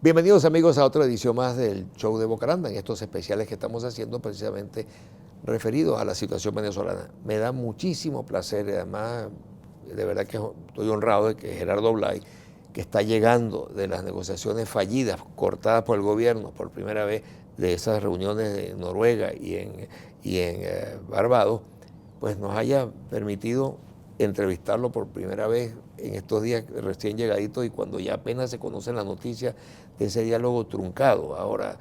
Bienvenidos amigos a otra edición más del Show de Bocaranda, en estos especiales que estamos haciendo precisamente referidos a la situación venezolana. Me da muchísimo placer y además de verdad que estoy honrado de que Gerardo Blay, que está llegando de las negociaciones fallidas, cortadas por el gobierno por primera vez de esas reuniones de Noruega y en Barbados, pues nos haya permitido entrevistarlo por primera vez en estos días recién llegaditos y cuando ya apenas se conocen las noticias de ese diálogo truncado. Ahora,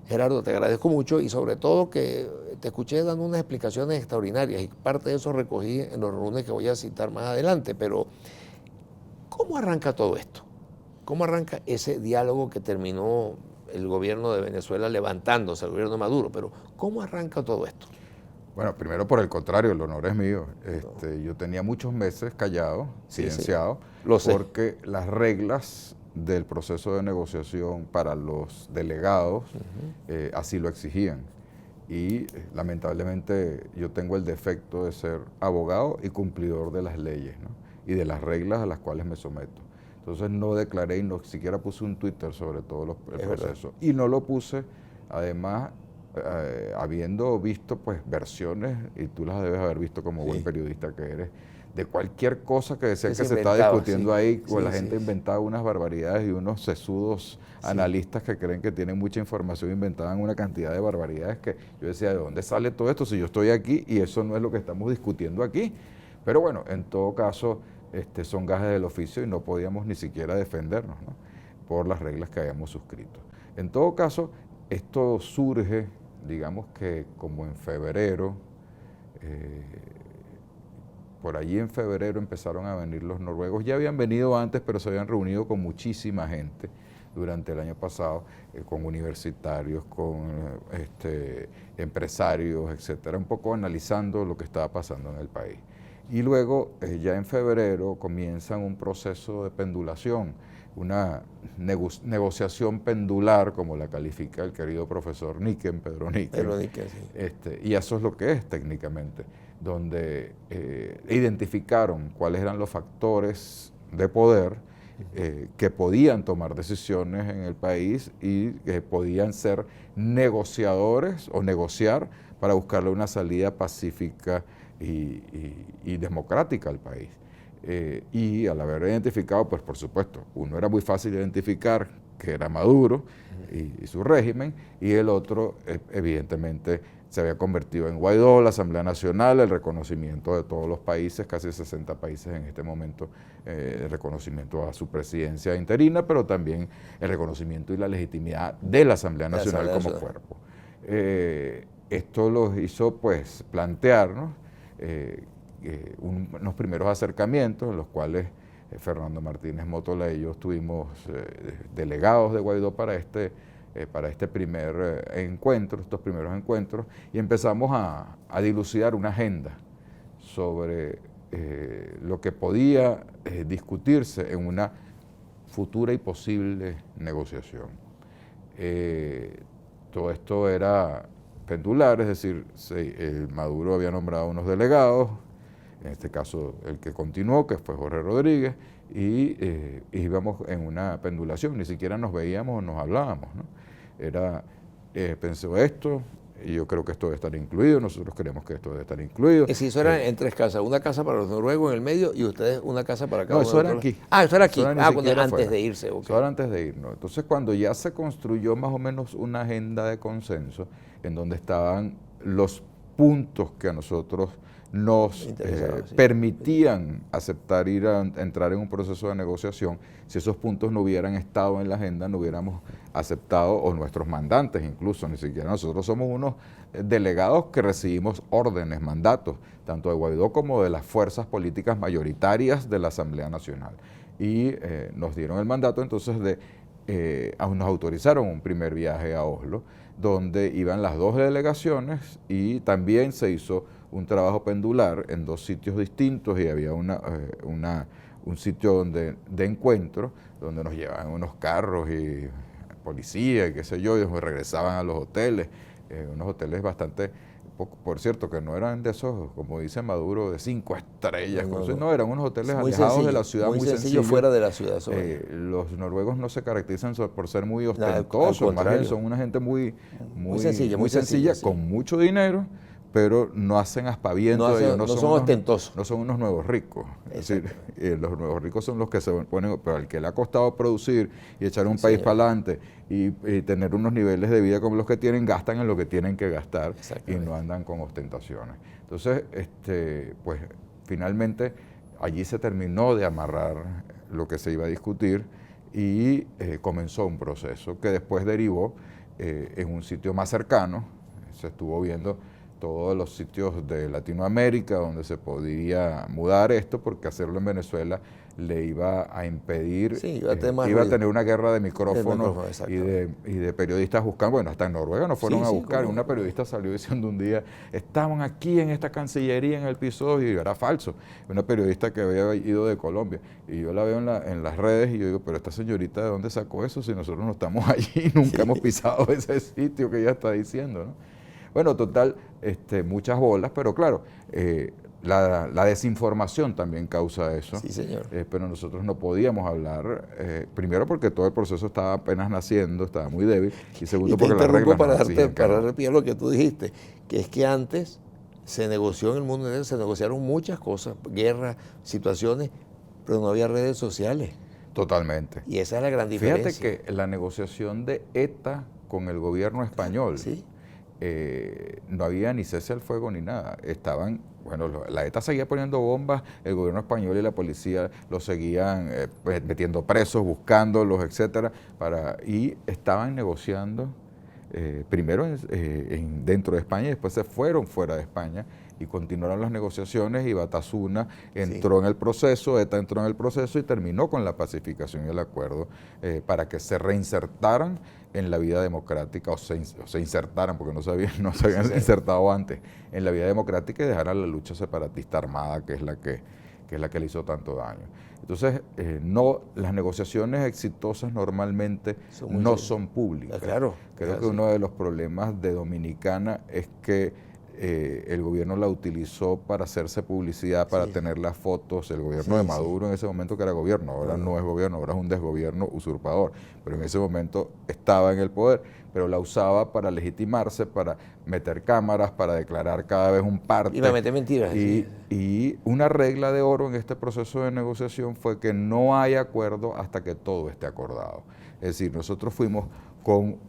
Gerardo, te agradezco mucho y sobre todo que te escuché dando unas explicaciones extraordinarias y parte de eso recogí en los reuniones que voy a citar más adelante, pero ¿cómo arranca todo esto? ¿Cómo arranca ese diálogo que terminó el gobierno de Venezuela levantándose, el gobierno de Maduro? Pero ¿cómo arranca todo esto? Bueno, primero por el contrario, el honor es mío. Yo tenía muchos meses callado, silenciado, lo sé. porque las reglas del proceso de negociación para los delegados así lo exigían. Y lamentablemente yo tengo el defecto de ser abogado y cumplidor de las leyes, ¿no? Y de las reglas a las cuales me someto. Entonces no declaré y no siquiera puse un Twitter sobre todo el proceso. Y no lo puse, además, habiendo visto pues versiones, y tú las debes haber visto como buen periodista que eres, de cualquier cosa que decían que se está discutiendo ahí, o la gente inventaba unas barbaridades y unos sesudos analistas que creen que tienen mucha información inventaban una cantidad de barbaridades que yo decía, ¿de dónde sale todo esto si yo estoy aquí y eso no es lo que estamos discutiendo aquí? Pero bueno, en todo caso, son gajes del oficio y no podíamos ni siquiera defendernos, ¿no? Por las reglas que habíamos suscrito. En todo caso, esto surge, digamos que como en febrero, por allí en febrero empezaron a venir los noruegos. Ya habían venido antes, pero se habían reunido con muchísima gente durante el año pasado, con universitarios, con empresarios, etcétera, un poco analizando lo que estaba pasando en el país. Y luego, ya en febrero, comienzan un proceso de pendulación, una negociación pendular, como la califica el querido profesor Niken, Pedro Niken. Y eso es lo que es técnicamente, donde identificaron cuáles eran los factores de poder que podían tomar decisiones en el país y que podían ser negociadores o negociar para buscarle una salida pacífica y democrática al país. Y al haber identificado, pues por supuesto, uno era muy fácil identificar que era Maduro y su régimen, y el otro evidentemente se había convertido en Guaidó, la Asamblea Nacional, el reconocimiento de todos los países, casi 60 países en este momento, el reconocimiento a su presidencia interina, pero también el reconocimiento y la legitimidad de la Asamblea Nacional como cuerpo. Esto los hizo pues plantearnos unos primeros acercamientos en los cuales Fernando Martínez Motola y yo estuvimos delegados de Guaidó para este primer encuentro, estos primeros encuentros, y empezamos a dilucidar una agenda sobre lo que podía discutirse en una futura y posible negociación. Todo esto era pendular, es decir, Maduro había nombrado unos delegados, en este caso el que continuó, que fue Jorge Rodríguez, y íbamos en una pendulación, ni siquiera nos veíamos o nos hablábamos, ¿no? Pensó esto, y yo creo que esto debe estar incluido, nosotros creemos que esto debe estar incluido. Es decir, eso era en tres casas, una casa para los noruegos en el medio y ustedes una casa para cada uno. No, eso era aquí. Eso era aquí, antes de irse. Okay. Eso era antes de irnos. Entonces, cuando ya se construyó más o menos una agenda de consenso, en donde estaban los puntos que a nosotros nos permitían aceptar entrar en un proceso de negociación, si esos puntos no hubieran estado en la agenda, no hubiéramos aceptado, o nuestros mandantes incluso, ni siquiera nosotros somos unos delegados que recibimos órdenes, mandatos, tanto de Guaidó como de las fuerzas políticas mayoritarias de la Asamblea Nacional. Y nos dieron el mandato entonces nos autorizaron un primer viaje a Oslo, donde iban las dos delegaciones y también se hizo un trabajo pendular en dos sitios distintos y había un sitio de encuentro donde nos llevaban unos carros y policía y qué sé yo, y nos regresaban a los hoteles, unos hoteles bastante tampoco, por cierto, que no eran de esos, como dice Maduro, de 5 estrellas, no, eran unos hoteles muy alejados sencillo, de la ciudad, muy sencillo fuera de la ciudad. Los noruegos no se caracterizan por ser muy Nada, ostentosos, más bien son una gente muy sencilla, sí. con mucho dinero, pero no hacen aspavientos, no son ostentosos. No son unos nuevos ricos. Es decir, los nuevos ricos son los que se ponen, pero al que le ha costado producir y echar un país para adelante y tener unos niveles de vida como los que tienen, gastan en lo que tienen que gastar y no andan con ostentaciones. Entonces, pues finalmente allí se terminó de amarrar lo que se iba a discutir y comenzó un proceso que después derivó en un sitio más cercano. Se estuvo viendo todos los sitios de Latinoamérica donde se podía mudar esto, porque hacerlo en Venezuela le iba a impedir, iba a tener una guerra de micrófonos y de periodistas buscando. Bueno, hasta en Noruega nos fueron a buscar. Una periodista salió diciendo un día, estaban aquí en esta Cancillería en el piso 2, y era falso. Una periodista que había ido de Colombia. Y yo la veo en las redes y yo digo, pero esta señorita, ¿de dónde sacó eso si nosotros no estamos allí? Nunca hemos pisado ese sitio que ella está diciendo, ¿no? Bueno, total, muchas bolas, pero claro, la desinformación también causa eso. Sí, señor. Pero nosotros no podíamos hablar, primero porque todo el proceso estaba apenas naciendo, estaba muy débil, y segundo porque las reglas para dar pie a lo que tú dijiste, que es que antes se negoció en el mundo entero, se negociaron muchas cosas, guerras, situaciones, pero no había redes sociales. Totalmente. Y esa es la gran diferencia. Fíjate que la negociación de ETA con el gobierno español, ¿sí? No había ni cese al fuego ni nada. Estaban, bueno, la ETA seguía poniendo bombas, el gobierno español y la policía los seguían metiendo presos, buscándolos, etcétera, y estaban negociando primero dentro de España y después se fueron fuera de España y continuaron las negociaciones, y Batasuna entró en el proceso, ETA entró en el proceso y terminó con la pacificación y el acuerdo para que se reinsertaran en la vida democrática, o se insertaran, porque no se habían insertado antes, en la vida democrática, y dejaran la lucha separatista armada, que es la que le hizo tanto daño. Entonces, las negociaciones exitosas normalmente no son públicas. Claro. Creo que uno de los problemas de Dominicana es que el gobierno la utilizó para hacerse publicidad, para tener las fotos. El gobierno de Maduro en ese momento, que era gobierno, ahora no es gobierno, ahora es un desgobierno usurpador, pero en ese momento estaba en el poder, pero la usaba para legitimarse, para meter cámaras, para declarar cada vez un parte. Y para meter mentiras. Y una regla de oro en este proceso de negociación fue que no hay acuerdo hasta que todo esté acordado. Es decir, nosotros fuimos con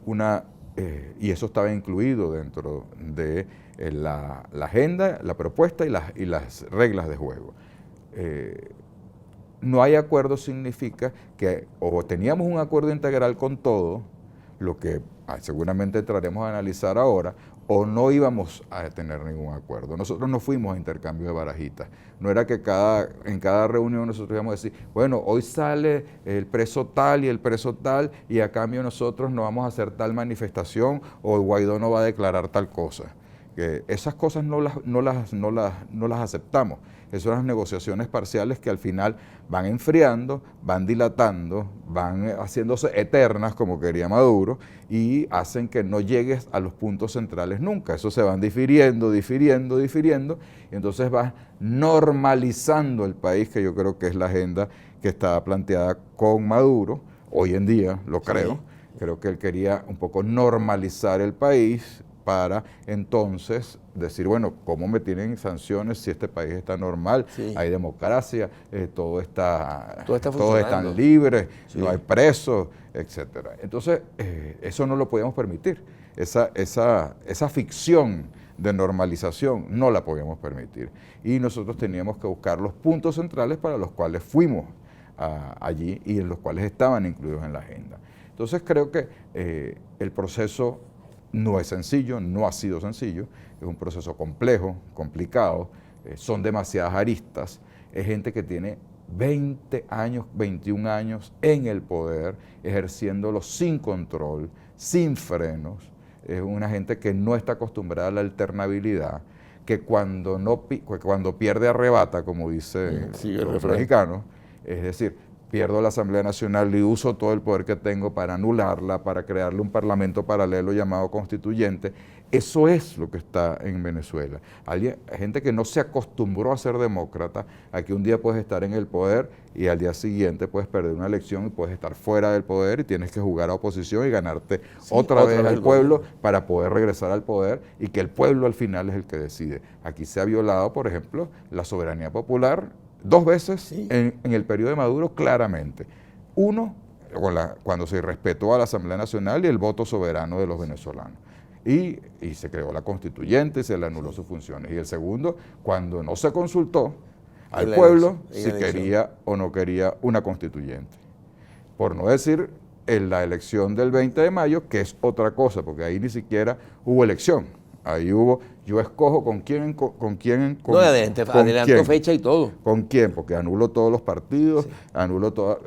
y eso estaba incluido dentro de la agenda, la propuesta y las reglas de juego. No hay acuerdo significa que o teníamos un acuerdo integral con todo, lo que seguramente entraremos a analizar ahora, o no íbamos a tener ningún acuerdo. Nosotros no fuimos a intercambio de barajitas. No era que en cada reunión nosotros íbamos a decir, bueno, hoy sale el preso tal y el preso tal, y a cambio nosotros no vamos a hacer tal manifestación, o Guaidó no va a declarar tal cosa. Esas cosas no las aceptamos. Esas son las negociaciones parciales que al final van enfriando, van dilatando, van haciéndose eternas, como quería Maduro, y hacen que no llegues a los puntos centrales nunca. Eso se van difiriendo, y entonces vas normalizando el país, que yo creo que es la agenda que estaba planteada con Maduro. Hoy en día, lo creo. Creo que él quería un poco normalizar el país, para entonces decir, bueno, ¿cómo me tienen sanciones si este país está normal? Hay democracia, todos están libres, no hay presos, etcétera. Entonces, eso no lo podíamos permitir. Esa ficción de normalización no la podíamos permitir. Y nosotros teníamos que buscar los puntos centrales para los cuales fuimos allí y en los cuales estaban incluidos en la agenda. Entonces, creo que el proceso no es sencillo, no ha sido sencillo, es un proceso complejo, complicado, son demasiadas aristas, es gente que tiene 20 años, 21 años en el poder, ejerciéndolo sin control, sin frenos, es una gente que no está acostumbrada a la alternabilidad, que cuando pierde arrebata, como dice los mexicanos, es decir, pierdo la Asamblea Nacional y uso todo el poder que tengo para anularla, para crearle un parlamento paralelo llamado constituyente. Eso es lo que está en Venezuela. Gente que no se acostumbró a ser demócrata, a que un día puedes estar en el poder y al día siguiente puedes perder una elección y puedes estar fuera del poder y tienes que jugar a oposición y ganarte otra vez al pueblo para poder regresar al poder, y que el pueblo al final es el que decide. Aquí se ha violado, por ejemplo, la soberanía popular 2 veces en el periodo de Maduro, claramente. Uno, cuando se respetó a la Asamblea Nacional y el voto soberano de los venezolanos. Y se creó la constituyente y se le anuló sus funciones. Y el segundo, cuando no se consultó al pueblo si quería o no quería una constituyente. Por no decir en la elección del 20 de mayo, que es otra cosa, porque ahí ni siquiera hubo elección. Ahí hubo, yo escojo con quién. Adelantó fecha y todo. ¿Con quién? Porque anulo todos los partidos,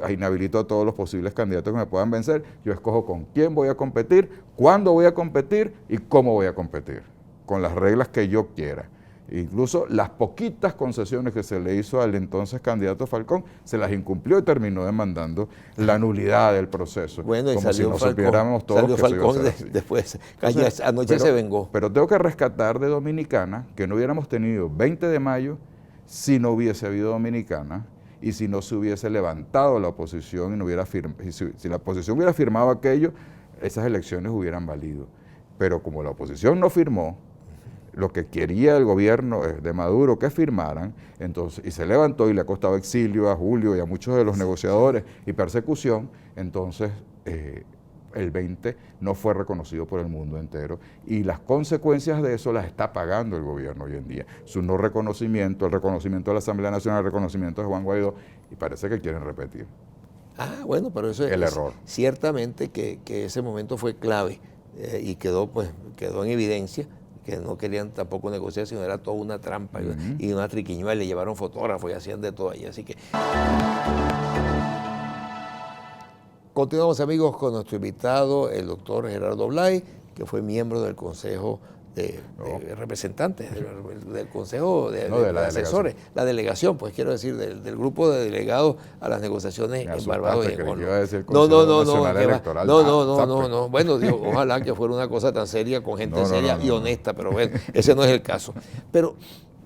inhabilito a todos los posibles candidatos que me puedan vencer. Yo escojo con quién voy a competir, cuándo voy a competir y cómo voy a competir, con las reglas que yo quiera. Incluso las poquitas concesiones que se le hizo al entonces candidato Falcón, se las incumplió y terminó demandando la nulidad del proceso. Bueno, y como salió si no Falcón, supiéramos todos que Falcón eso iba a ser así. después. Anoche se vengó. Pero tengo que rescatar de Dominicana que no hubiéramos tenido 20 de mayo si no hubiese habido Dominicana y si no se hubiese levantado la oposición y no hubiera si la oposición hubiera firmado aquello, esas elecciones hubieran valido. Pero como la oposición no firmó lo que quería el gobierno de Maduro que firmaran, entonces, y se levantó y le ha costado exilio a Julio y a muchos de los negociadores y persecución, entonces el 20 no fue reconocido por el mundo entero, y las consecuencias de eso las está pagando el gobierno hoy en día. Su no reconocimiento, el reconocimiento de la Asamblea Nacional, el reconocimiento de Juan Guaidó, y parece que quieren repetir. Bueno, pero eso el error. Ciertamente que ese momento fue clave y quedó en evidencia que no querían tampoco negociar, sino era toda una trampa y una triquiñuela, le llevaron fotógrafos y hacían de todo ahí. Así que continuamos, amigos, con nuestro invitado, el doctor Gerardo Blay, que fue miembro del Consejo de representantes, del Consejo de asesores, la delegación, pues quiero decir, del grupo de delegados a las negociaciones en Barbados y en Honduras. No. Bueno, Dios, ojalá que fuera una cosa tan seria con gente seria y honesta, pero bueno, ese no es el caso. Pero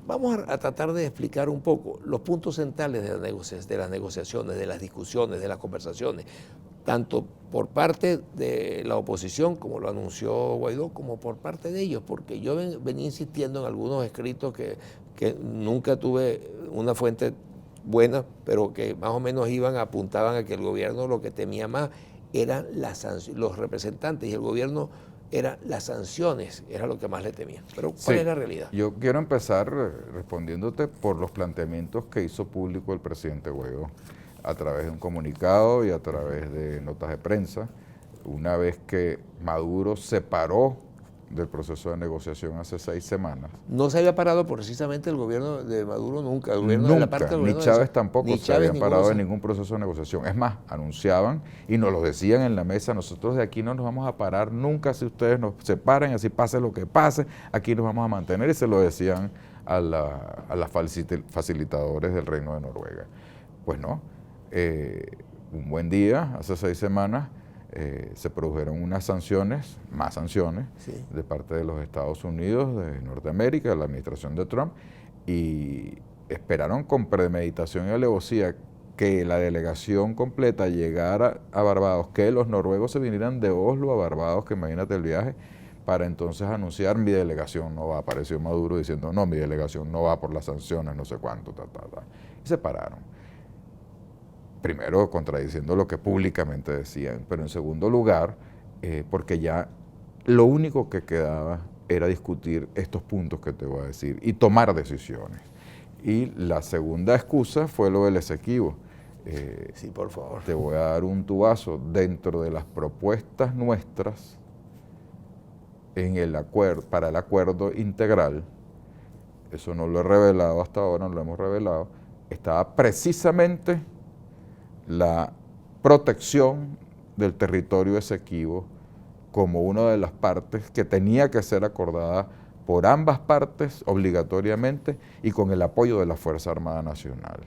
vamos a tratar de explicar un poco los puntos centrales de las negociaciones, de las discusiones, de las conversaciones, tanto por parte de la oposición, como lo anunció Guaidó, como por parte de ellos, porque yo venía insistiendo en algunos escritos que nunca tuve una fuente buena, pero que más o menos apuntaban a que el gobierno lo que temía más eran los representantes, y el gobierno eran las sanciones, era lo que más le temían. Pero ¿cuál es la realidad? Yo quiero empezar respondiéndote por los planteamientos que hizo público el presidente Guaidó a través de un comunicado y a través de notas de prensa, una vez que Maduro se paró del proceso de negociación hace 6 semanas. No se había parado precisamente el gobierno de Maduro nunca. El gobierno nunca, de la parte del ni Chávez tampoco se había parado en ningún proceso de negociación. Es más, anunciaban y nos lo decían en la mesa: nosotros de aquí no nos vamos a parar nunca si ustedes nos separan, así pase lo que pase, aquí nos vamos a mantener, y se lo decían a las facilitadores del Reino de Noruega. Pues no, un buen día, hace 6 semanas, se produjeron unas sanciones, más sanciones, de parte de los Estados Unidos, de Norteamérica, de la administración de Trump, y esperaron con premeditación y alevosía que la delegación completa llegara a Barbados, que los noruegos se vinieran de Oslo a Barbados, que imagínate el viaje, para entonces anunciar: mi delegación no va. Apareció Maduro diciendo: no, mi delegación no va por las sanciones, no sé cuánto, y se pararon. Primero, contradiciendo lo que públicamente decían, pero en segundo lugar, porque ya lo único que quedaba era discutir estos puntos que te voy a decir y tomar decisiones. Y la segunda excusa fue lo del Esequibo. Sí, por favor. Te voy a dar un tubazo. Dentro de las propuestas nuestras para el acuerdo integral, eso no lo he revelado hasta ahora, no lo hemos revelado, estaba precisamente la protección del territorio Esequibo como una de las partes que tenía que ser acordada por ambas partes obligatoriamente y con el apoyo de la Fuerza Armada Nacional.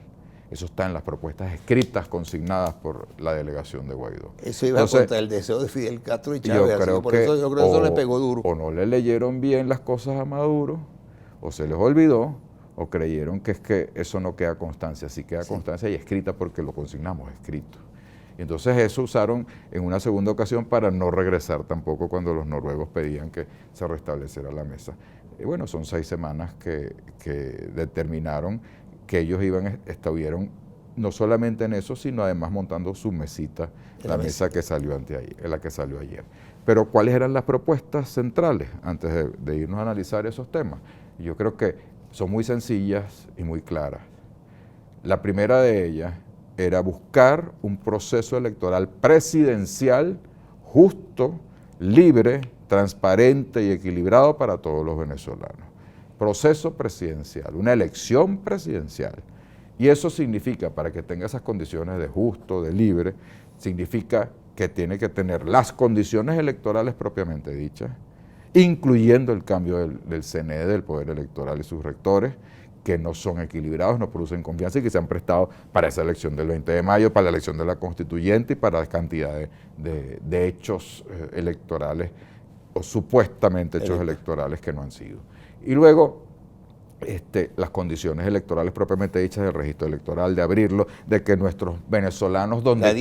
Eso está en las propuestas escritas consignadas por la delegación de Guaidó. Eso iba contra el deseo de Fidel Castro y Chávez. Yo creo que eso le pegó duro. O no le leyeron bien las cosas a Maduro, o se les olvidó, o creyeron que es que eso no queda constancia. Sí queda constancia y escrita porque lo consignamos escrito. Y entonces eso usaron en una segunda ocasión para no regresar tampoco cuando los noruegos pedían que se restableciera la mesa. Y bueno, son 6 semanas que determinaron que ellos estuvieron no solamente en eso, sino además montando su mesita, la mesa que salió la que salió ayer. Pero ¿cuáles eran las propuestas centrales antes de irnos a analizar esos temas? Yo creo que son muy sencillas y muy claras. La primera de ellas era buscar un proceso electoral presidencial justo, libre, transparente y equilibrado para todos los venezolanos. Proceso presidencial, una elección presidencial. Y eso significa, para que tenga esas condiciones de justo, de libre, significa que tiene que tener las condiciones electorales propiamente dichas, incluyendo el cambio del CNE, del Poder Electoral y sus rectores, que no son equilibrados, no producen confianza y que se han prestado para esa elección del 20 de mayo, para la elección de la constituyente y para la cantidad de hechos electorales o supuestamente hechos electorales que no han sido. Y luego las condiciones electorales propiamente dichas del registro electoral, de abrirlo, de que nuestros venezolanos donde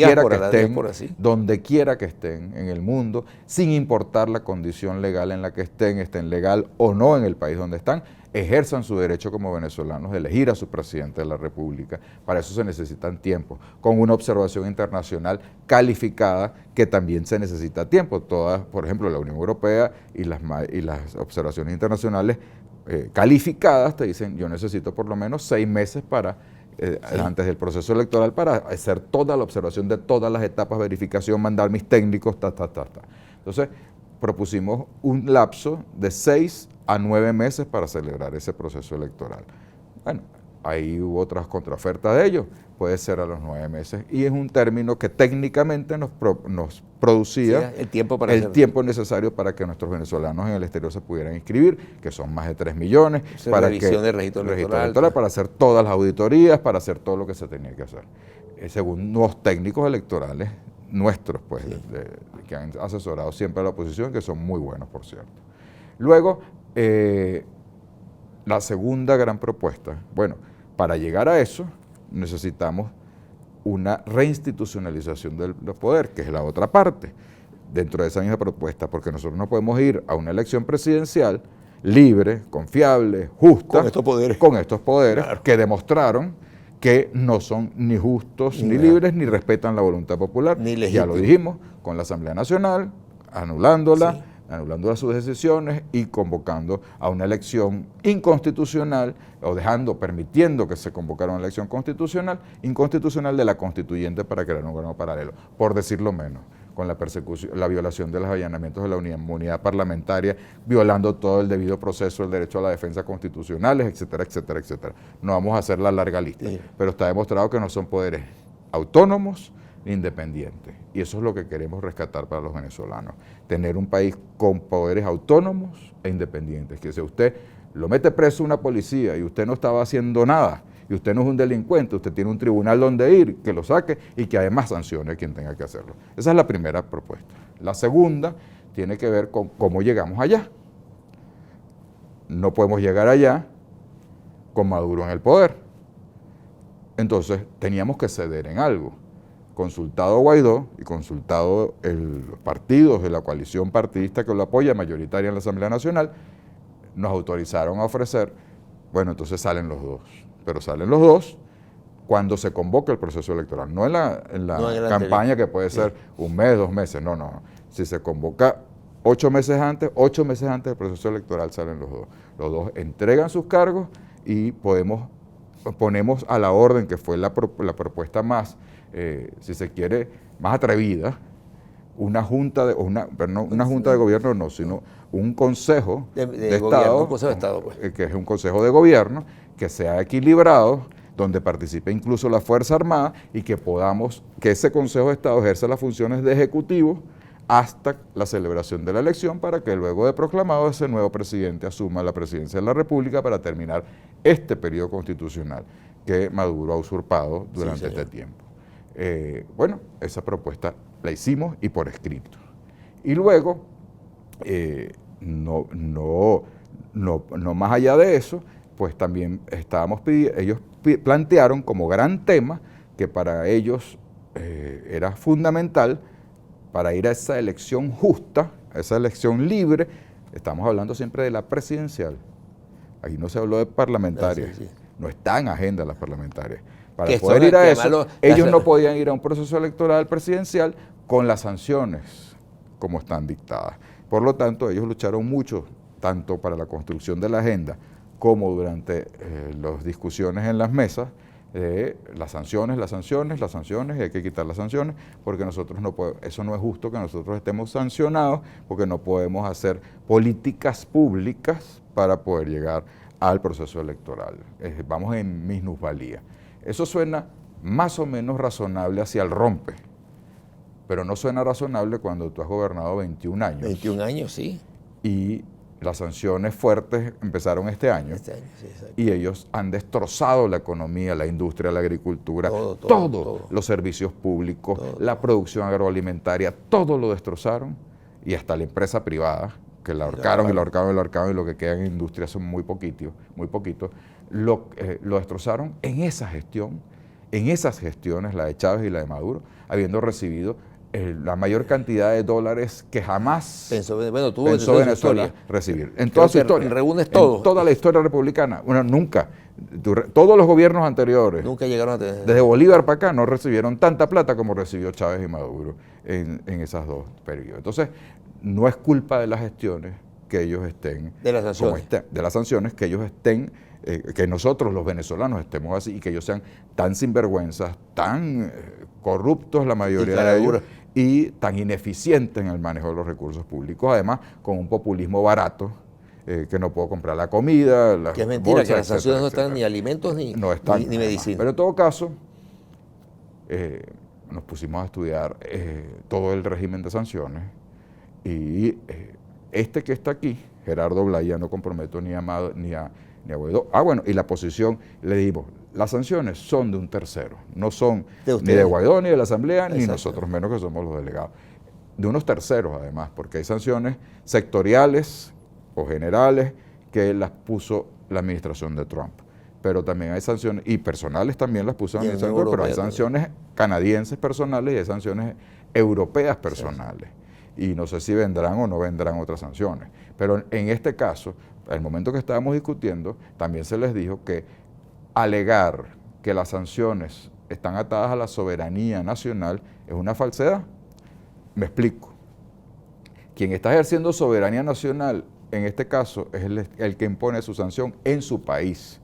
quiera que estén en el mundo, sin importar la condición legal en la que estén legal o no en el país donde están, ejerzan su derecho como venezolanos de elegir a su presidente de la República. Para eso se necesitan tiempo, con una observación internacional calificada que también se necesita tiempo. Todas, por ejemplo, la Unión Europea y las observaciones internacionales calificadas te dicen, yo necesito por lo menos 6 meses antes del proceso electoral para hacer toda la observación de todas las etapas, verificación, mandar mis técnicos, Entonces, propusimos un lapso de 6 a 9 meses para celebrar ese proceso electoral. Bueno, ahí hubo otras contraofertas de ello, puede ser a los 9 meses, y es un término que técnicamente nos producía el tiempo necesario para que nuestros venezolanos en el exterior se pudieran inscribir, que son más de 3 millones, para revisión del registro electoral, para hacer todas las auditorías, para hacer todo lo que se tenía que hacer. Según los técnicos electorales nuestros, pues, que han asesorado siempre a la oposición, que son muy buenos, por cierto. Luego, la segunda gran propuesta, bueno, para llegar a eso necesitamos una reinstitucionalización del poder, que es la otra parte, dentro de esa misma propuesta, porque nosotros no podemos ir a una elección presidencial libre, confiable, justa, con estos poderes claro, que demostraron que no son ni justos, ni libres, ni respetan la voluntad popular. Ya lo dijimos, con la Asamblea Nacional, anulándola, anulando sus decisiones y convocando a una elección inconstitucional o permitiendo que se convocara una elección inconstitucional de la constituyente para crear un gobierno paralelo, por decirlo menos, con la persecución, la violación de los allanamientos de la inmunidad parlamentaria, violando todo el debido proceso, el derecho a la defensa constitucionales, etcétera, etcétera, etcétera. No vamos a hacer la larga lista, pero está demostrado que no son poderes autónomos, independientes. Y eso es lo que queremos rescatar para los venezolanos. Tener un país con poderes autónomos e independientes. Que si usted lo mete preso una policía y usted no estaba haciendo nada, y usted no es un delincuente, usted tiene un tribunal donde ir, que lo saque y que además sancione a quien tenga que hacerlo. Esa es la primera propuesta. La segunda tiene que ver con cómo llegamos allá. No podemos llegar allá con Maduro en el poder. Entonces teníamos que ceder en algo. Consultado Guaidó y consultado los partidos de la coalición partidista que lo apoya, mayoritaria en la Asamblea Nacional, nos autorizaron a ofrecer, bueno, entonces salen los dos, pero salen los dos cuando se convoca el proceso electoral, no en la campaña que puede ser un mes, 2 meses, no. Si se convoca 8 meses antes del proceso electoral salen los dos. Los dos entregan sus cargos y ponemos a la orden, que fue la propuesta más, si se quiere, más atrevida, una junta de gobierno no, sino un consejo de Estado, un consejo de Estado, pues, que es un consejo de gobierno que sea equilibrado, donde participe incluso la Fuerza Armada y que ese Consejo de Estado ejerza las funciones de ejecutivo hasta la celebración de la elección, para que luego de proclamado ese nuevo presidente asuma la presidencia de la República para terminar este periodo constitucional. que Maduro ha usurpado durante este tiempo. Bueno, esa propuesta la hicimos y por escrito. Y luego, no más allá de eso, pues también estábamos pidiendo, ellos plantearon como gran tema que para ellos era fundamental para ir a esa elección justa, a esa elección libre. Estamos hablando siempre de la presidencial. Ahí no se habló de parlamentarias. Sí. No está en agenda las parlamentarias. Para poder ir a eso, ellos no podían ir a un proceso electoral presidencial con las sanciones como están dictadas. Por lo tanto, ellos lucharon mucho, tanto para la construcción de la agenda como durante las discusiones en las mesas, las sanciones, y hay que quitar las sanciones, porque nosotros no podemos, eso no es justo que nosotros estemos sancionados, porque no podemos hacer políticas públicas para poder llegar al proceso electoral. Vamos en minusvalía. Eso suena más o menos razonable hacia el rompe, pero no suena razonable cuando tú has gobernado 21 años. 21 años, sí. Y las sanciones fuertes empezaron este año. Este año, sí, exacto. Y ellos han destrozado la economía, la industria, la agricultura, todo. Los servicios públicos, la producción agroalimentaria, todo lo destrozaron. Y hasta la empresa privada, que la ahorcaron, y lo que queda en industria son muy poquitos, lo destrozaron en esa gestión, en esas gestiones, la de Chávez y la de Maduro, habiendo recibido la mayor cantidad de dólares que jamás pensó Venezuela recibir. En toda su historia. Reúnes todo. En toda la historia republicana. Bueno, nunca. Todos los gobiernos anteriores, nunca llegaron a tener. Desde Bolívar para acá, no recibieron tanta plata como recibió Chávez y Maduro en esos dos periodos. Entonces, no es culpa de las gestiones que ellos estén. De las sanciones. De las sanciones que ellos estén. Que nosotros los venezolanos estemos así y que ellos sean tan sinvergüenzas, tan corruptos la mayoría de ellos y tan ineficientes en el manejo de los recursos públicos, además con un populismo barato, que no puedo comprar la comida, que es mentira, bolsas, que las sanciones no están ni alimentos ni medicina. Pero en todo caso, nos pusimos a estudiar todo el régimen de sanciones y este que está aquí, Gerardo Blaya, no comprometo ni a Guaidó. Bueno, y la posición, le dimos, las sanciones son de un tercero, no son ni de Guaidó, ni de la Asamblea, ni nosotros, menos que somos los delegados. De unos terceros, además, porque hay sanciones sectoriales o generales que las puso la administración de Trump. Pero también hay sanciones, y personales también las puso la administración de Trump, pero hay sanciones canadienses personales y hay sanciones europeas personales. Y no sé si vendrán o no vendrán otras sanciones. Pero en este caso, al momento que estábamos discutiendo, también se les dijo que alegar que las sanciones están atadas a la soberanía nacional es una falsedad. Me explico. Quien está ejerciendo soberanía nacional, en este caso, es el que impone su sanción en su país.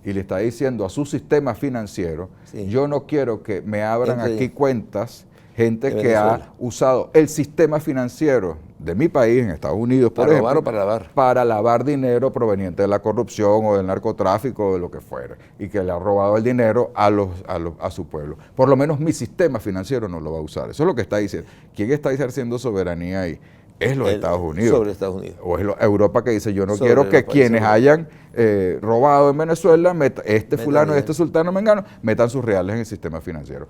Y le está diciendo a su sistema financiero, yo no quiero que me abran aquí cuentas gente que ha usado el sistema financiero de mi país, en Estados Unidos, por ejemplo, robar o para lavar. Para lavar dinero proveniente de la corrupción o del narcotráfico o de lo que fuera, y que le ha robado el dinero a su pueblo. Por lo menos mi sistema financiero no lo va a usar. Eso es lo que está diciendo. ¿Quién está ejerciendo soberanía ahí? Es los Estados Unidos. Sobre Estados Unidos. O es Europa, que dice, yo no quiero que quienes hayan robado en Venezuela, fulano y este sultano mengano, metan sus reales en el sistema financiero.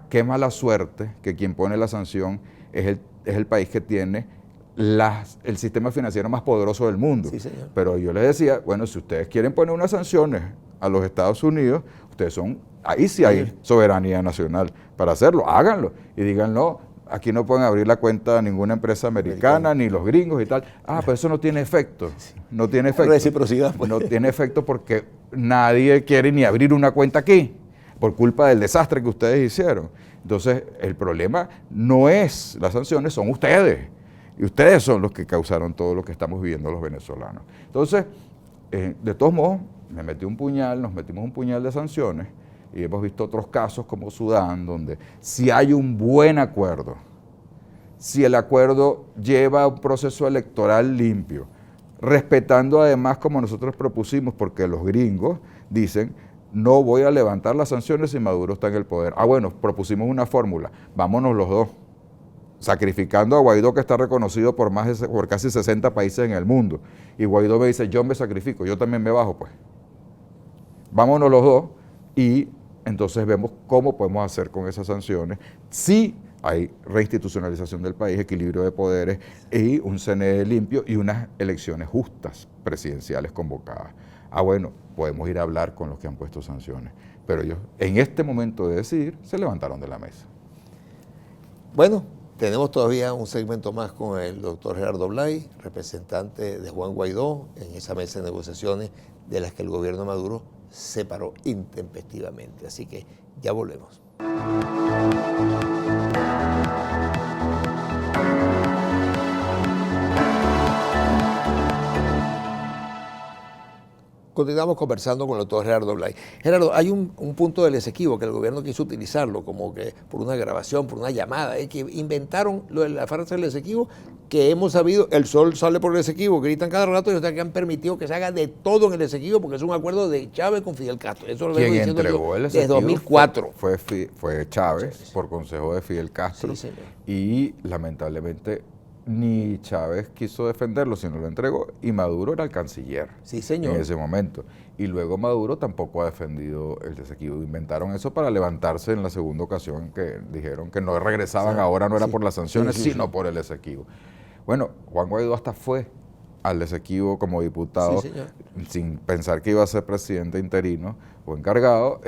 Qué mala suerte que quien pone la sanción es el país que tiene el sistema financiero más poderoso del mundo. Sí, señor. Pero yo les decía, bueno, si ustedes quieren poner unas sanciones a los Estados Unidos, ahí sí hay soberanía nacional para hacerlo, háganlo y digan, no, aquí no pueden abrir la cuenta de ninguna empresa americana, ni los gringos y tal. Pero eso no tiene efecto. No tiene efecto. Reciprocidad. Pues. No tiene efecto porque nadie quiere ni abrir una cuenta aquí por culpa del desastre que ustedes hicieron. Entonces, el problema no es las sanciones, son ustedes. Y ustedes son los que causaron todo lo que estamos viviendo los venezolanos. Entonces, de todos modos, nos metimos un puñal de sanciones. Y hemos visto otros casos como Sudán, donde si hay un buen acuerdo, si el acuerdo lleva a un proceso electoral limpio, respetando además como nosotros propusimos, porque los gringos dicen, no voy a levantar las sanciones si Maduro está en el poder. Bueno, propusimos una fórmula, vámonos los dos, sacrificando a Guaidó, que está reconocido por casi 60 países en el mundo. Y Guaidó me dice, yo me sacrifico, yo también me bajo, pues. Vámonos los dos. y entonces vemos cómo podemos hacer con esas sanciones si hay reinstitucionalización del país, equilibrio de poderes y un CNE limpio y unas elecciones justas presidenciales convocadas. Bueno, podemos ir a hablar con los que han puesto sanciones, pero ellos en este momento de decidir se levantaron de la mesa. Bueno, tenemos todavía un segmento más con el doctor Gerardo Blay, representante de Juan Guaidó en esa mesa de negociaciones de las que el gobierno de Maduro se paró intempestivamente. Así que ya volvemos. Continuamos conversando con el doctor Gerardo Blay. Gerardo, hay un punto del Esequibo que el gobierno quiso utilizarlo como que por una grabación, por una llamada, que inventaron lo de la farsa del Esequibo, que hemos sabido, el sol sale por el Esequibo, gritan cada rato y hasta que han permitido que se haga de todo en el Esequibo porque es un acuerdo de Chávez con Fidel Castro. Eso lo vengo diciendo yo desde 2004. Fue Chávez por consejo de Fidel Castro, sí, y lamentablemente ni Chávez quiso defenderlo, sino lo entregó, y Maduro era el canciller, sí, señor, en ese momento. Y luego Maduro tampoco ha defendido el Esequibo. Inventaron eso para levantarse en la segunda ocasión que dijeron que no regresaban, ahora no era por las sanciones, sino por el Esequibo. Bueno, Juan Guaidó hasta fue al Esequibo como diputado, sin pensar que iba a ser presidente interino o encargado,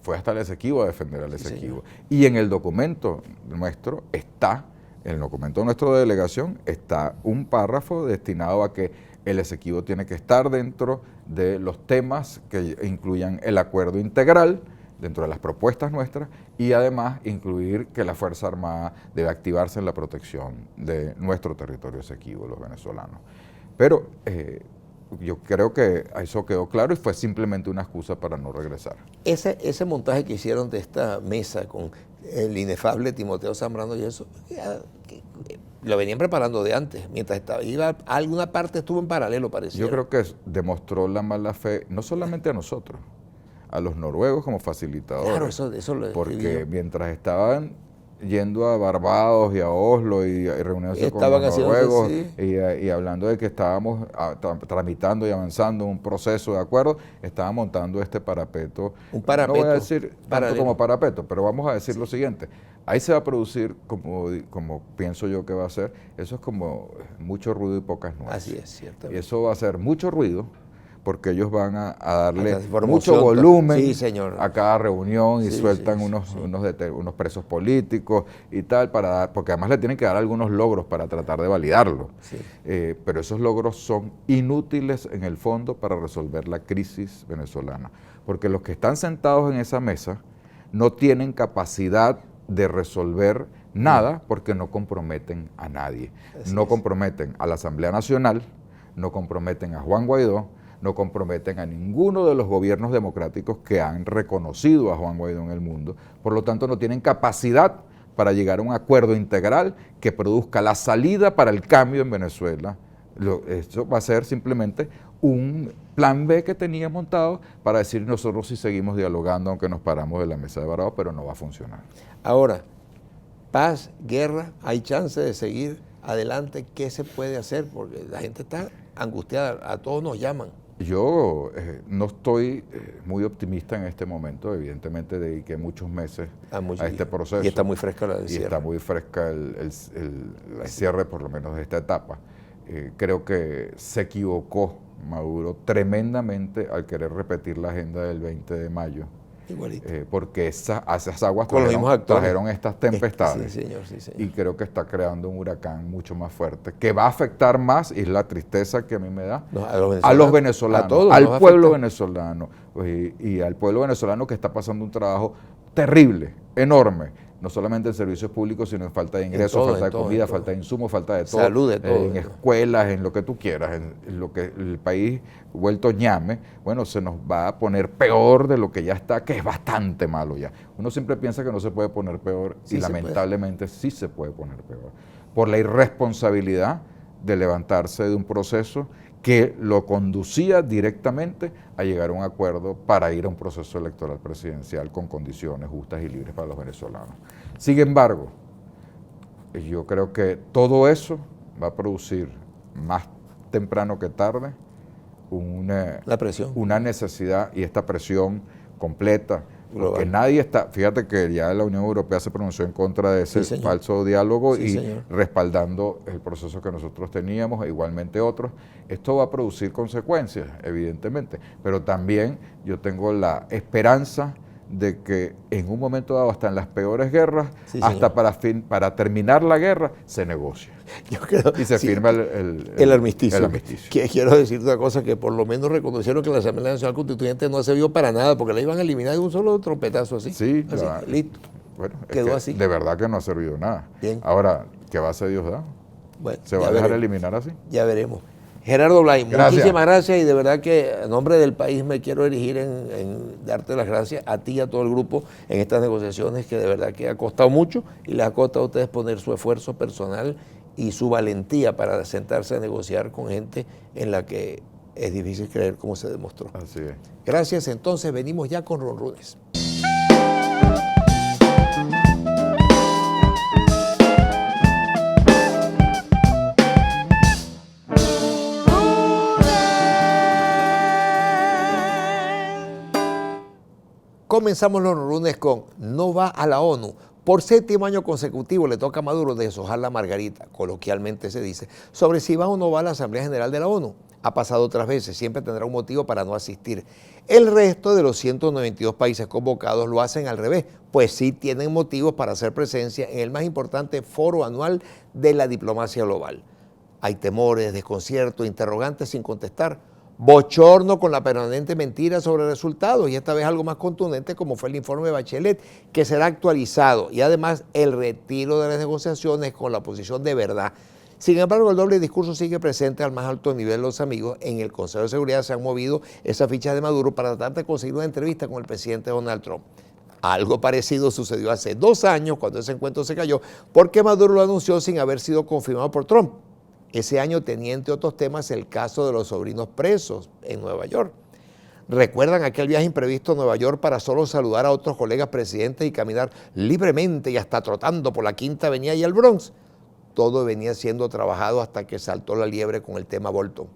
fue hasta el Esequibo a defender al Esequibo. Y en el documento nuestro está, en el documento de nuestra delegación, está un párrafo destinado a que el Esequibo tiene que estar dentro de los temas que incluyan el acuerdo integral, dentro de las propuestas nuestras, y además incluir que la Fuerza Armada debe activarse en la protección de nuestro territorio Esequibo, los venezolanos. Pero yo creo que eso quedó claro y fue simplemente una excusa para no regresar. Ese montaje que hicieron de esta mesa con el inefable Timoteo Zambrano y eso, lo venían preparando de antes, mientras iba a alguna parte estuvo en paralelo, parecía. Yo creo que demostró la mala fe, no solamente a nosotros, a los noruegos como facilitadores. Claro, eso lo porque mientras estaban yendo a Barbados y a Oslo y reuniéndose con los noruegos y hablando de que estábamos tramitando y avanzando un proceso de acuerdo, estaban montando este parapeto. Un parapeto. No voy a decir tanto como parapeto, pero vamos a decir lo siguiente. Ahí se va a producir, como pienso yo que va a ser, eso es como mucho ruido y pocas nueces. Así es, cierto. Y eso va a ser mucho ruido, porque ellos van a darle mucho volumen a cada reunión y sueltan unos presos políticos y tal, porque además le tienen que dar algunos logros para tratar de validarlo. Sí. Pero esos logros son inútiles en el fondo para resolver la crisis venezolana, porque los que están sentados en esa mesa no tienen capacidad de resolver nada porque no comprometen a nadie. No comprometen a la Asamblea Nacional, no comprometen a Juan Guaidó, no comprometen a ninguno de los gobiernos democráticos que han reconocido a Juan Guaidó en el mundo. Por lo tanto, no tienen capacidad para llegar a un acuerdo integral que produzca la salida para el cambio en Venezuela. Esto va a ser simplemente un plan B que tenía montado para decir nosotros sí seguimos dialogando aunque nos paramos de la mesa de Barbados, pero no va a funcionar. Ahora, paz, guerra, hay chance de seguir adelante. ¿Qué se puede hacer? Porque la gente está angustiada, a todos nos llaman. Yo no estoy muy optimista en este momento, evidentemente dediqué muchos meses a este proceso. Y está muy fresca la del cierre. Y está muy fresca el cierre, por lo menos de esta etapa. Creo que se equivocó Maduro tremendamente al querer repetir la agenda del 20 de mayo. Igualito. Porque esas aguas trajeron estas tempestades. Sí, señor, sí, señor. Y creo que está creando un huracán mucho más fuerte, que va a afectar más, y es la tristeza que a mí me da, a los venezolanos, al pueblo venezolano, y al pueblo venezolano que está pasando un trabajo terrible, enorme, no solamente en servicios públicos, sino en falta de ingresos, falta de comida, falta de insumos, falta de todo. Salud, de todo. En escuelas, en lo que tú quieras, en lo que el país vuelto ñame, bueno, se nos va a poner peor de lo que ya está, que es bastante malo ya. Uno siempre piensa que no se puede poner peor, y lamentablemente sí se puede poner peor, por la irresponsabilidad de levantarse de un proceso que lo conducía directamente a llegar a un acuerdo para ir a un proceso electoral presidencial con condiciones justas y libres para los venezolanos. Sin embargo, yo creo que todo eso va a producir más temprano que tarde una necesidad, y esta presión completa, Global. porque nadie está, fíjate que ya la Unión Europea se pronunció en contra de ese falso diálogo y respaldando el proceso que nosotros teníamos, e igualmente otros. Esto va a producir consecuencias, evidentemente, pero también yo tengo la esperanza de que en un momento dado, hasta en las peores guerras, hasta para terminar la guerra, se negocia. Yo creo, y se firma el armisticio. Quiero decirte una cosa, que por lo menos reconocieron que la Asamblea Nacional Constituyente no servió para nada, porque la iban a eliminar de un solo trompetazo así. Sí, así, claro. Listo. Bueno, quedó así. De verdad que no ha servido nada. Bien. Ahora, ¿qué va a hacer Diosdado? Bueno, ¿Se va a dejar eliminar así? Ya veremos. Gerardo Blay, muchísimas gracias, y de verdad que en nombre del país me quiero erigir en darte las gracias a ti y a todo el grupo en estas negociaciones, que de verdad que ha costado mucho, y les ha costado a ustedes poner su esfuerzo personal y su valentía para sentarse a negociar con gente en la que es difícil creer cómo se demostró. Así es. Gracias, entonces venimos ya con ronrones. Comenzamos los lunes con no va a la ONU. Por 7º año consecutivo le toca a Maduro deshojar la margarita, coloquialmente se dice, sobre si va o no va a la Asamblea General de la ONU. Ha pasado otras veces, siempre tendrá un motivo para no asistir. El resto de los 192 países convocados lo hacen al revés, pues sí tienen motivos para hacer presencia en el más importante foro anual de la diplomacia global. Hay temores, desconciertos, interrogantes sin contestar. Bochorno con la permanente mentira sobre resultados, y esta vez algo más contundente, como fue el informe de Bachelet, que será actualizado, y además el retiro de las negociaciones con la oposición de verdad. Sin embargo, el doble discurso sigue presente al más alto nivel. Los amigos en el Consejo de Seguridad se han movido esas fichas de Maduro para tratar de conseguir una entrevista con el presidente Donald Trump. Algo parecido sucedió hace 2 años, cuando ese encuentro se cayó, porque Maduro lo anunció sin haber sido confirmado por Trump. Ese año tenía, entre otros temas, el caso de los sobrinos presos en Nueva York. ¿Recuerdan aquel viaje imprevisto a Nueva York para solo saludar a otros colegas presidentes y caminar libremente y hasta trotando por la Quinta Avenida y el Bronx? Todo venía siendo trabajado hasta que saltó la liebre con el tema Bolton.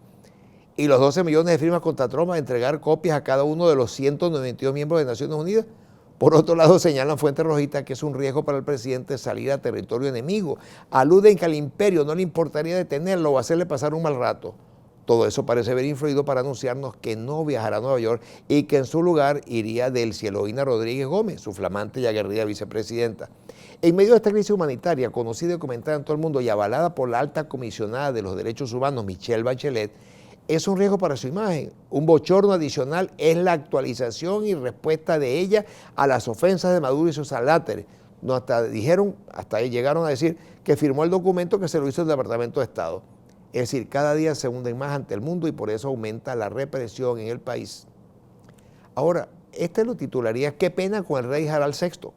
Y los 12 millones de firmas contra Trump a entregar copias a cada uno de los 192 miembros de Naciones Unidas. Por otro lado, señalan fuentes rojistas que es un riesgo para el presidente salir a territorio enemigo. Aluden que al imperio no le importaría detenerlo o hacerle pasar un mal rato. Todo eso parece haber influido para anunciarnos que no viajará a Nueva York y que en su lugar iría Delcy Eloína Rodríguez Gómez, su flamante y aguerrida vicepresidenta. En medio de esta crisis humanitaria, conocida y comentada en todo el mundo y avalada por la alta comisionada de los derechos humanos, Michelle Bachelet, es un riesgo para su imagen. Un bochorno adicional es la actualización y respuesta de ella a las ofensas de Maduro y sus aláteres. No, hasta llegaron a decir que firmó el documento que se lo hizo el Departamento de Estado. Es decir, cada día se hunden más ante el mundo y por eso aumenta la represión en el país. Ahora, este lo titularía "Qué pena con el rey Harald VI".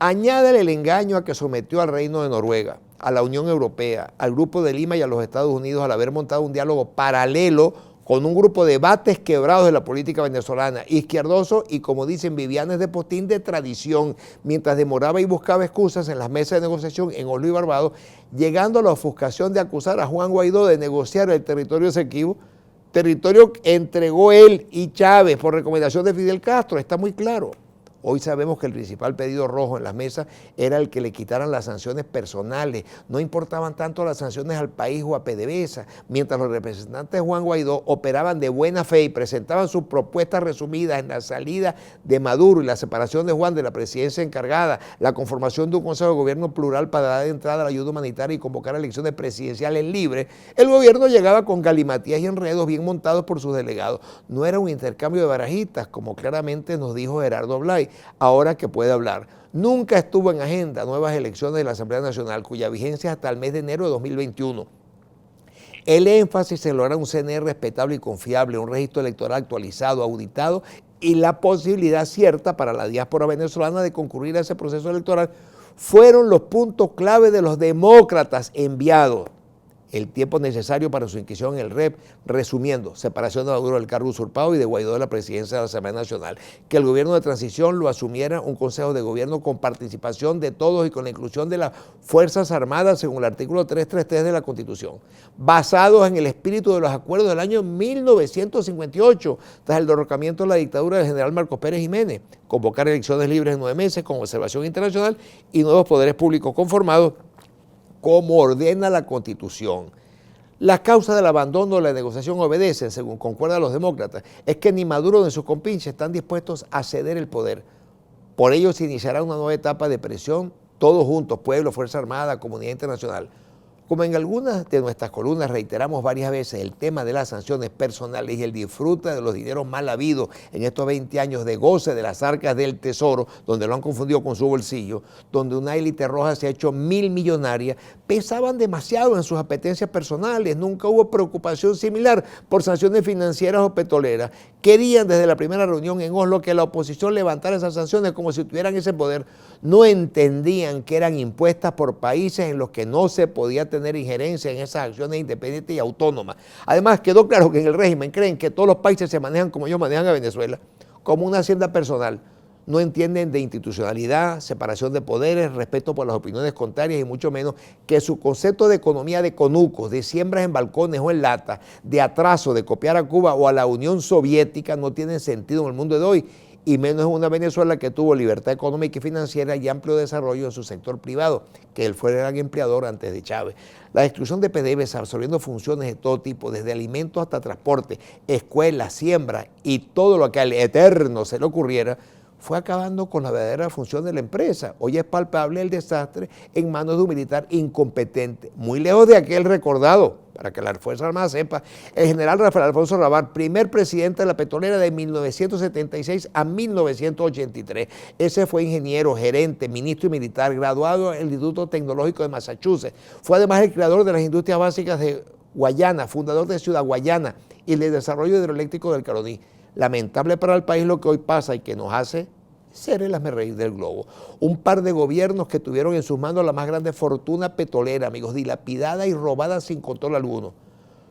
Añádele el engaño a que sometió al Reino de Noruega, a la Unión Europea, al Grupo de Lima y a los Estados Unidos al haber montado un diálogo paralelo con un grupo de bates quebrados de la política venezolana, izquierdoso y, como dicen, Vivianes de Postín de tradición, mientras demoraba y buscaba excusas en las mesas de negociación en Oslo y Barbados, llegando a la ofuscación de acusar a Juan Guaidó de negociar el territorio Esequibo, territorio que entregó él y Chávez por recomendación de Fidel Castro, está muy claro. Hoy sabemos que el principal pedido rojo en las mesas era el que le quitaran las sanciones personales. No importaban tanto las sanciones al país o a PDVSA, mientras los representantes de Juan Guaidó operaban de buena fe y presentaban sus propuestas resumidas en la salida de Maduro y la separación de Juan de la presidencia encargada, la conformación de un consejo de gobierno plural para dar entrada a la ayuda humanitaria y convocar elecciones presidenciales libres. El gobierno llegaba con galimatías y enredos bien montados por sus delegados. No era un intercambio de barajitas, como claramente nos dijo Gerardo Blay, ahora que puede hablar. Nunca estuvo en agenda nuevas elecciones de la Asamblea Nacional, cuya vigencia es hasta el mes de enero de 2021. El énfasis en lograr un CNE respetable y confiable, un registro electoral actualizado, auditado y la posibilidad cierta para la diáspora venezolana de concurrir a ese proceso electoral fueron los puntos clave de los demócratas enviados. el tiempo necesario para su inscripción en el REP, resumiendo, separación de Maduro del cargo usurpado y de Guaidó de la presidencia de la Asamblea Nacional, que el gobierno de transición lo asumiera un consejo de gobierno con participación de todos y con la inclusión de las Fuerzas Armadas según el artículo 333 de la Constitución, basados en el espíritu de los acuerdos del año 1958, tras el derrocamiento de la dictadura del general Marcos Pérez Jiménez, convocar elecciones libres en 9 meses con observación internacional y nuevos poderes públicos conformados como ordena la Constitución. Las causas del abandono de la negociación obedecen, según concuerdan los demócratas, es que ni Maduro ni sus compinches están dispuestos a ceder el poder. Por ello se iniciará una nueva etapa de presión, todos juntos, pueblo, Fuerza Armada, comunidad internacional. Como en algunas de nuestras columnas reiteramos varias veces, el tema de las sanciones personales y el disfrute de los dineros mal habidos en estos 20 años de goce de las arcas del tesoro, donde lo han confundido con su bolsillo, donde una élite roja se ha hecho millonaria, pesaban demasiado en sus apetencias personales. Nunca hubo preocupación similar por sanciones financieras o petroleras. Querían desde la primera reunión en Oslo que la oposición levantara esas sanciones como si tuvieran ese poder. No entendían que eran impuestas por países en los que no se podía tener injerencia en esas acciones independientes y autónomas. Además, quedó claro que en el régimen creen que todos los países se manejan como ellos manejan a Venezuela, como una hacienda personal. No entienden de institucionalidad, separación de poderes, respeto por las opiniones contrarias y mucho menos que su concepto de economía de conucos, de siembras en balcones o en lata, de atraso, de copiar a Cuba o a la Unión Soviética no tienen sentido en el mundo de hoy, y menos en una Venezuela que tuvo libertad económica y financiera y amplio desarrollo en su sector privado, que él fue el gran empleador antes de Chávez. La destrucción de PDVSA absorbiendo funciones de todo tipo, desde alimentos hasta transporte, escuelas, siembra y todo lo que al eterno se le ocurriera, fue acabando con la verdadera función de la empresa. Hoy es palpable el desastre en manos de un militar incompetente, muy lejos de aquel recordado, para que la Fuerza Armada sepa, el general Rafael Alfonso Rabar, primer presidente de la petrolera de 1976 a 1983. Ese fue ingeniero, gerente, ministro y militar, graduado en el Instituto Tecnológico de Massachusetts. Fue además el creador de las industrias básicas de Guayana, fundador de Ciudad Guayana y el desarrollo hidroeléctrico del Caroní. Lamentable para el país lo que hoy pasa y que nos hace ser el hazmerreír del globo. Un par de gobiernos que tuvieron en sus manos la más grande fortuna petrolera, amigos, dilapidada y robada sin control alguno.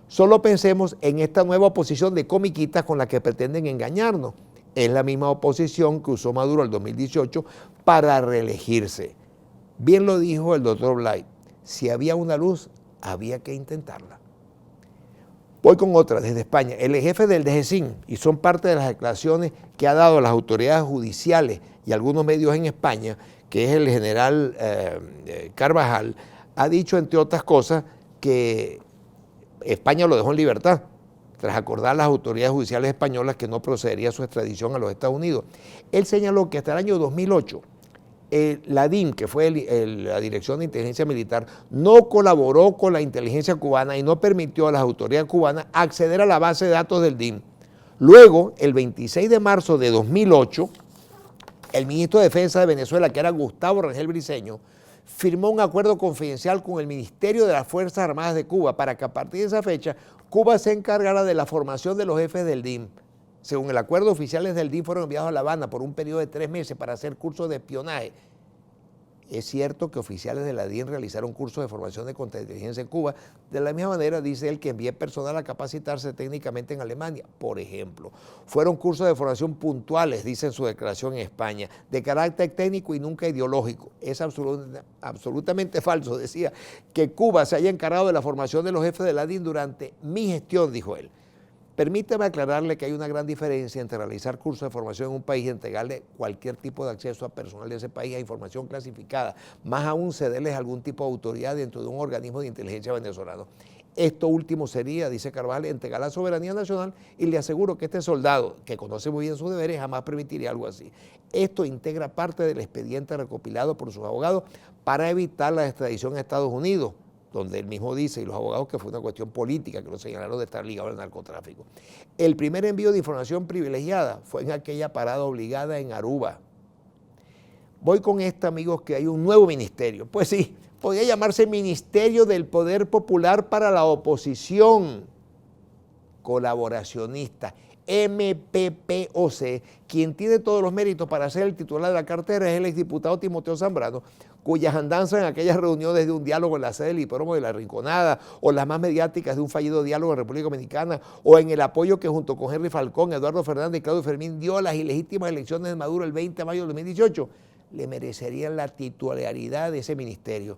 Solo pensemos en esta nueva oposición de comiquitas con la que pretenden engañarnos. Es la misma oposición que usó Maduro en 2018 para reelegirse. Bien lo dijo el doctor Blay, si había una luz, había que intentarla. Voy con otra, desde España. El jefe del DGCIN, y son parte de las declaraciones que ha dado a las autoridades judiciales y algunos medios en España, que es el general Carvajal, ha dicho, entre otras cosas, que España lo dejó en libertad, tras acordar a las autoridades judiciales españolas que no procedería su extradición a los Estados Unidos. Él señaló que hasta el año 2008, la DIM, que fue la Dirección de Inteligencia Militar, no colaboró con la inteligencia cubana y no permitió a las autoridades cubanas acceder a la base de datos del DIM. Luego, el 26 de marzo de 2008, el ministro de Defensa de Venezuela, que era Gustavo Rangel Briceño, firmó un acuerdo confidencial con el Ministerio de las Fuerzas Armadas de Cuba para que a partir de esa fecha Cuba se encargara de la formación de los jefes del DIM. Según el acuerdo, oficiales del DIM fueron enviados a La Habana por un periodo de 3 meses para hacer cursos de espionaje. Es cierto que oficiales de la DIM realizaron cursos de formación de contrainteligencia en Cuba. De la misma manera, dice él, que envié personal a capacitarse técnicamente en Alemania, por ejemplo. Fueron cursos de formación puntuales, dice en su declaración en España, de carácter técnico y nunca ideológico. Es absolutamente falso, decía, que Cuba se haya encargado de la formación de los jefes de la DIM durante mi gestión, dijo él. Permítame aclararle que hay una gran diferencia entre realizar cursos de formación en un país y entregarle cualquier tipo de acceso a personal de ese país a información clasificada, más aún cederles algún tipo de autoridad dentro de un organismo de inteligencia venezolano. Esto último sería, dice Carvajal, entregar la soberanía nacional, y le aseguro que este soldado, que conoce muy bien sus deberes, jamás permitiría algo así. Esto integra parte del expediente recopilado por sus abogados para evitar la extradición a Estados Unidos, donde él mismo dice, y los abogados, que fue una cuestión política, que lo señalaron de estar ligado al narcotráfico. El primer envío de información privilegiada fue en aquella parada obligada en Aruba. Voy con esta, amigos, que hay un nuevo ministerio. Pues sí, podría llamarse Ministerio del Poder Popular para la Oposición, colaboracionista, MPPOC, quien tiene todos los méritos para ser el titular de la cartera es el exdiputado Timoteo Zambrano, cuyas andanzas en aquellas reuniones de un diálogo en la sede del Hipódromo de la Rinconada, o las más mediáticas de un fallido diálogo en República Dominicana, o en el apoyo que junto con Henry Falcón, Eduardo Fernández y Claudio Fermín dio a las ilegítimas elecciones de Maduro el 20 de mayo de 2018, le merecerían la titularidad de ese ministerio.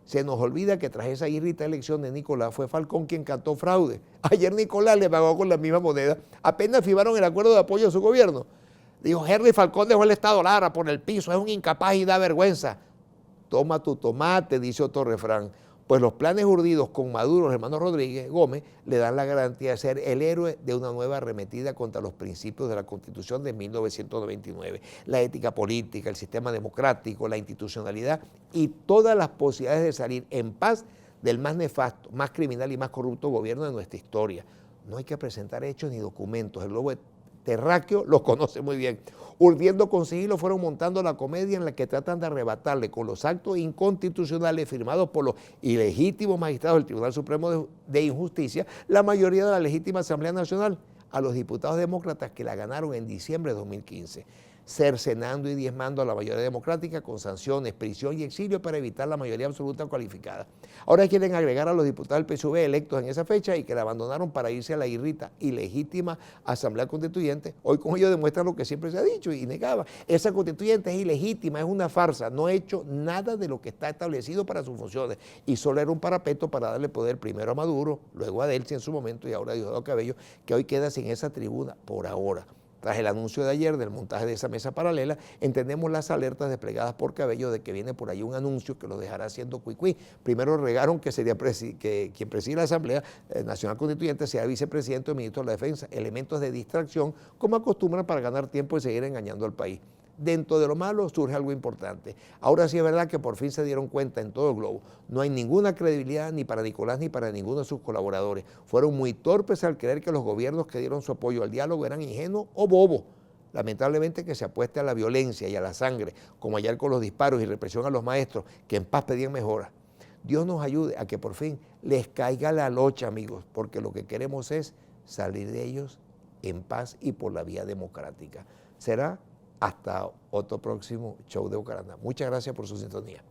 Se nos olvida que tras esa irrita elección de Nicolás fue Falcón quien cantó fraude. Ayer Nicolás le pagó con la misma moneda. Apenas firmaron el acuerdo de apoyo a su gobierno. Dijo, Henry Falcón dejó el Estado Lara por el piso, es un incapaz y da vergüenza. Toma tu tomate, dice otro refrán. Pues los planes urdidos con Maduro, los hermanos Rodríguez Gómez, le dan la garantía de ser el héroe de una nueva arremetida contra los principios de la Constitución de 1999. La ética política, el sistema democrático, la institucionalidad y todas las posibilidades de salir en paz del más nefasto, más criminal y más corrupto gobierno de nuestra historia. No hay que presentar hechos ni documentos. El globo terráqueo los conoce muy bien. Urdiendo con sigilo fueron montando la comedia en la que tratan de arrebatarle con los actos inconstitucionales firmados por los ilegítimos magistrados del Tribunal Supremo de Justicia la mayoría de la legítima Asamblea Nacional a los diputados demócratas que la ganaron en diciembre de 2015, cercenando y diezmando a la mayoría democrática con sanciones, prisión y exilio para evitar la mayoría absoluta cualificada. Ahora quieren agregar a los diputados del PSUV electos en esa fecha y que la abandonaron para irse a la irrita ilegítima Asamblea Constituyente. Hoy con ello demuestran lo que siempre se ha dicho y negaba. Esa constituyente es ilegítima, es una farsa, no ha hecho nada de lo que está establecido para sus funciones y solo era un parapeto para darle poder primero a Maduro, luego a Delcy en su momento y ahora a Diosdado Cabello, que hoy queda sin esa tribuna por ahora. Tras el anuncio de ayer del montaje de esa mesa paralela, entendemos las alertas desplegadas por Cabello de que viene por ahí un anuncio que lo dejará haciendo cuicuí. Primero regaron que sería que quien preside la Asamblea Nacional Constituyente sea vicepresidente o ministro de la Defensa, elementos de distracción como acostumbran para ganar tiempo y seguir engañando al país. Dentro de lo malo surge algo importante. Ahora sí es verdad que por fin se dieron cuenta en todo el globo. No hay ninguna credibilidad ni para Nicolás ni para ninguno de sus colaboradores. Fueron muy torpes al creer que los gobiernos que dieron su apoyo al diálogo eran ingenuos o bobos. Lamentablemente que se apueste a la violencia y a la sangre, como ayer con los disparos y represión a los maestros, que en paz pedían mejoras. Dios nos ayude a que por fin les caiga la locha, amigos, porque lo que queremos es salir de ellos en paz y por la vía democrática. Será hasta otro próximo show de Bucaramanga. Muchas gracias por su sintonía.